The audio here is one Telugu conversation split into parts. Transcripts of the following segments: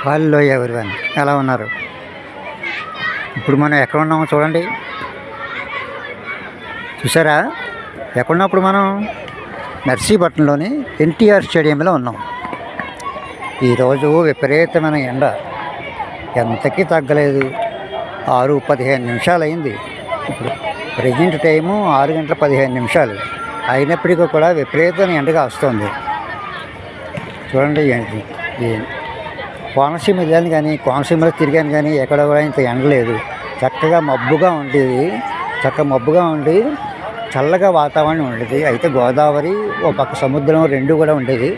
హలో ఎవరివన్, ఎలా ఉన్నారు? ఇప్పుడు మనం ఎక్కడ ఉన్నామో చూడండి. చూసారా? ఎక్కడున్నప్పుడు మనం నర్సీపట్నంలోని ఎన్టీఆర్ స్టేడియంలో ఉన్నాం. ఈరోజు విపరీతమైన ఎండ, ఎంతకీ తగ్గలేదు. 6:15 అయింది. ఇప్పుడు ప్రజెంట్ టైము 6:15 అయినప్పటికీ కూడా విపరీతమైన ఎండగా వస్తుంది. చూడండి, కోనసీమ వెళ్ళాను కానీ కోనసీమలో తిరిగాను కానీ ఎక్కడ కూడా ఇంత ఎండ లేదు. చక్కగా మబ్బుగా ఉండి చల్లగా వాతావరణం ఉండేది. అయితే గోదావరి ఓ పక్క సముద్రం రెండు కూడా ఉండేది.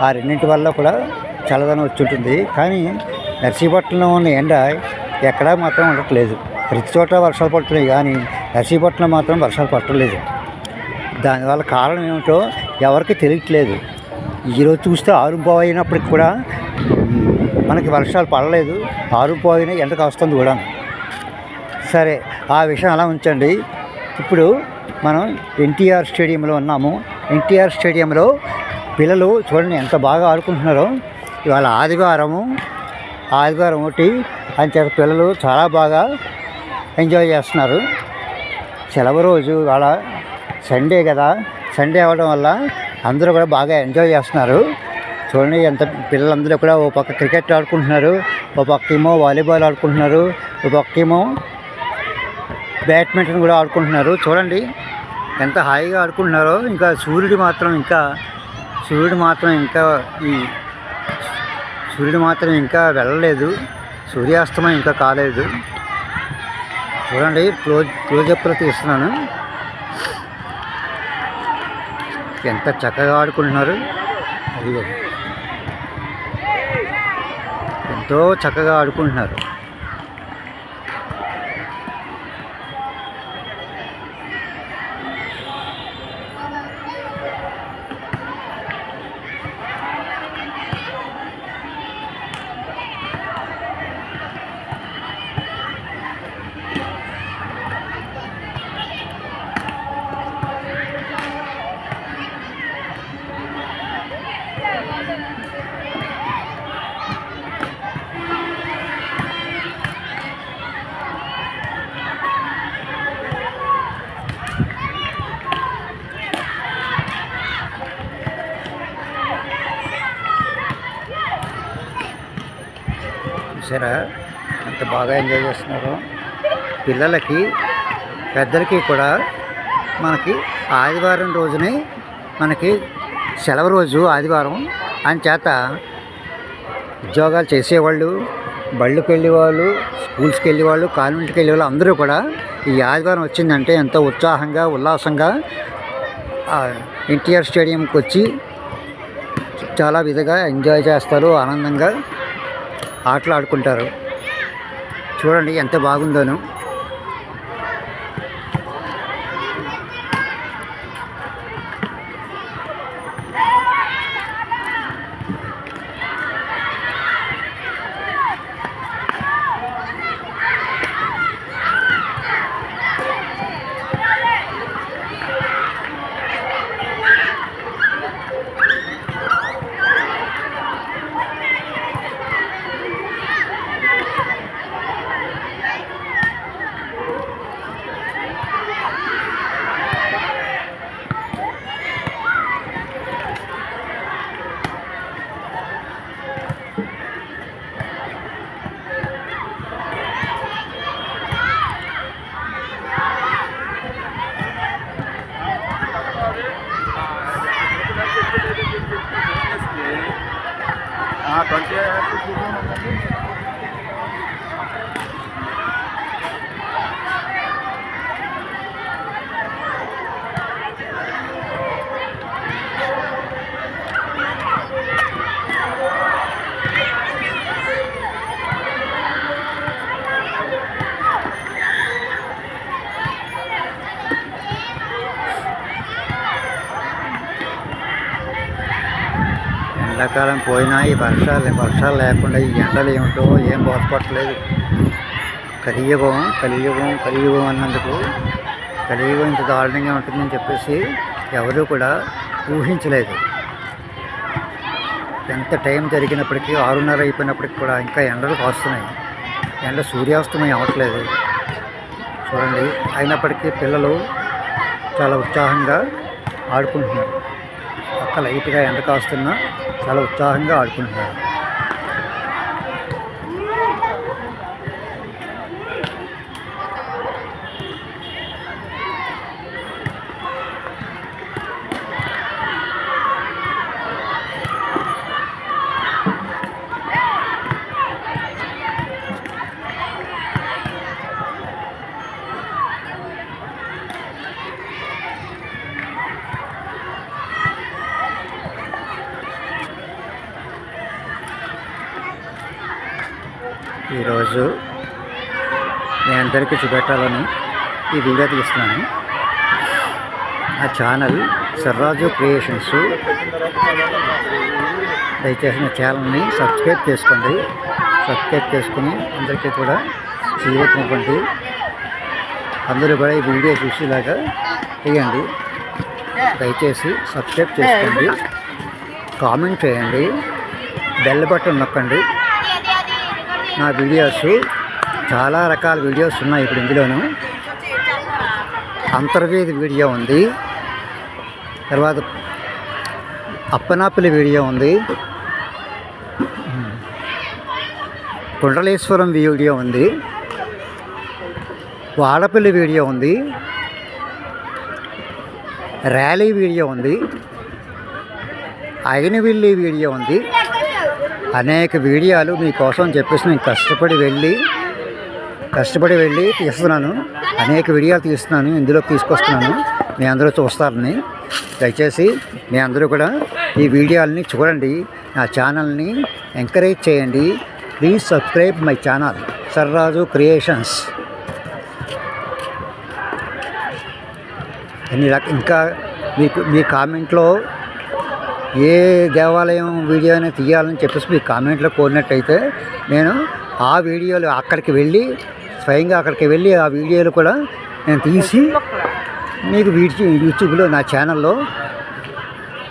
ఆ రెండింటి వల్ల కూడా చల్లదనం వచ్చి ఉంటుంది. కానీ నర్సీపట్నంలో ఉన్న ఎండ ఎక్కడా మాత్రం ఉండట్లేదు. ప్రతి చోట వర్షాలు పడుతున్నాయి కానీ నర్సీపట్నం మాత్రం వర్షాలు పట్టలేదు. దానివల్ల కారణం ఏమిటో ఎవరికి తెలియట్లేదు. ఈరోజు చూస్తే 6:15 అయినప్పటికి కూడా మనకి వర్షాలు పడలేదు. 6:15 ఎండకు వస్తుంది కూడా. సరే, ఆ విషయం అలా ఉంచండి. ఇప్పుడు మనం ఎన్టీఆర్ స్టేడియంలో ఉన్నాము. ఎన్టీఆర్ స్టేడియంలో పిల్లలు చూడండి ఎంత బాగా ఆడుకుంటున్నారో. ఇవాళ ఆదివారం ఒకటి అని చేత పిల్లలు చాలా బాగా ఎంజాయ్ చేస్తున్నారు. సెలవు రోజు ఇవాళ సండే కదా, సండే అవ్వడం వల్ల అందరూ కూడా బాగా ఎంజాయ్ చేస్తున్నారు. చూడండి, ఎంత పిల్లలందరూ కూడా ఓ పక్క క్రికెట్ ఆడుకుంటున్నారు, ఓ పక్క ఏమో వాలీబాల్ ఆడుకుంటున్నారు, ఓ పక్క ఏమో బ్యాడ్మింటన్ కూడా ఆడుకుంటున్నారు. చూడండి ఎంత హాయిగా ఆడుకుంటున్నారో. ఇంకా సూర్యుడు మాత్రం ఇంకా వెళ్ళలేదు. సూర్యాస్తమయం ఇంకా కాలేదు. చూడండి, క్లోజప్లో తీస్తున్నాను. ఎంత చక్కగా ఆడుకుంటున్నారు. అదిగో ఎంతో చక్కగా ఆడుకుంటున్నారు. చూసారా ఎంత బాగా ఎంజాయ్ చేస్తున్నారు. పిల్లలకి పెద్దలకి కూడా మనకి ఆదివారం రోజునే మనకి సెలవు రోజు ఆదివారం అని చేత ఉద్యోగాలు చేసేవాళ్ళు, బళ్ళకి వెళ్ళేవాళ్ళు, స్కూల్స్కి వెళ్ళేవాళ్ళు, కాన్వెంట్కి వెళ్ళేవాళ్ళు అందరూ కూడా ఈ ఆదివారం వచ్చిందంటే ఎంతో ఉత్సాహంగా ఉల్లాసంగా ఎన్టీఆర్ స్టేడియంకి వచ్చి చాలా విధంగా ఎంజాయ్ చేస్తారు. ఆనందంగా ఆటలు ఆడుకుంటారు. చూడండి ఎంత బాగుందోను. ఎండాకాలం పోయినా ఈ వర్షాలు లేకుండా ఈ ఎండలు ఏమిటో ఏం బోధపడలేదు. కలియుగం అన్నందుకు కలియుగం ఇంత దారుణంగా ఉంటుందని చెప్పేసి ఎవరూ కూడా ఊహించలేదు. ఎంత టైం జరిగినప్పటికీ 6:30 అయిపోయినప్పటికి కూడా ఇంకా ఎండలు కాస్తున్నాయి. ఎండ సూర్యాస్తమయం అవ్వట్లేదు చూడండి. అయినప్పటికీ పిల్లలు చాలా ఉత్సాహంగా ఆడుకుంటున్నారు. పక్క లైట్గా ఎండ కాస్తున్నా చాలా ఉత్సాహంగా ఆడుకుంటున్నారు. ఈరోజు నేను అందరికీ చూపెట్టాలని ఈ వీడియో తీస్తున్నాను. ఆ ఛానల్ సర్రాజు క్రియేషన్స్. దయచేసి నా ఛానల్ని సబ్స్క్రైబ్ చేసుకోండి. సబ్స్క్రైబ్ చేసుకుని అందరికీ కూడా చేయనివ్వండి. అందరూ కూడా ఈ వీడియో చూసేలాగా చేయండి. దయచేసి సబ్స్క్రైబ్ చేసుకోండి, కామెంట్ చేయండి, బెల్ బటన్ నొక్కండి. నా వీడియోస్ చాలా రకాల వీడియోస్ ఉన్నాయి. ఇప్పుడు ఇందులోనూ అంతర్వేది వీడియో ఉంది, తర్వాత అప్పనాపల్లి వీడియో ఉంది, కుండలేశ్వరం వీడియో ఉంది, వాడపల్లి వీడియో ఉంది, ర్యాలీ వీడియో ఉంది, అయినవిల్లి వీడియో ఉంది. అనేక వీడియోలు మీకోసం చెప్పేసి నేను కష్టపడి వెళ్ళి తీస్తున్నాను. అనేక వీడియోలు తీస్తున్నాను, ఇందులో తీసుకొస్తున్నాను. మీ అందరూ చూస్తారని దయచేసి మీ అందరూ కూడా ఈ వీడియోలని చూడండి. నా ఛానల్ని ఎంకరేజ్ చేయండి. Please subscribe my channel Sarraju creations. ఇంకా మీ కామెంట్లో ఏ దేవాలయం వీడియో అయినా తీయాలని చెప్పేసి మీ కామెంట్లో కోరినట్టయితే నేను ఆ వీడియోలు స్వయంగా అక్కడికి వెళ్ళి ఆ వీడియోలు కూడా నేను తీసి మీకు యూట్యూబ్లో నా ఛానల్లో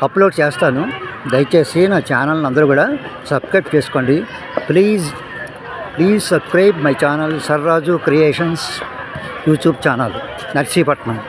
అప్లోడ్ చేస్తాను. దయచేసి నా ఛానల్ని అందరూ కూడా సబ్స్క్రైబ్ చేసుకోండి. Please subscribe my channel Sarraju creations YouTube channel, Narsipatnam.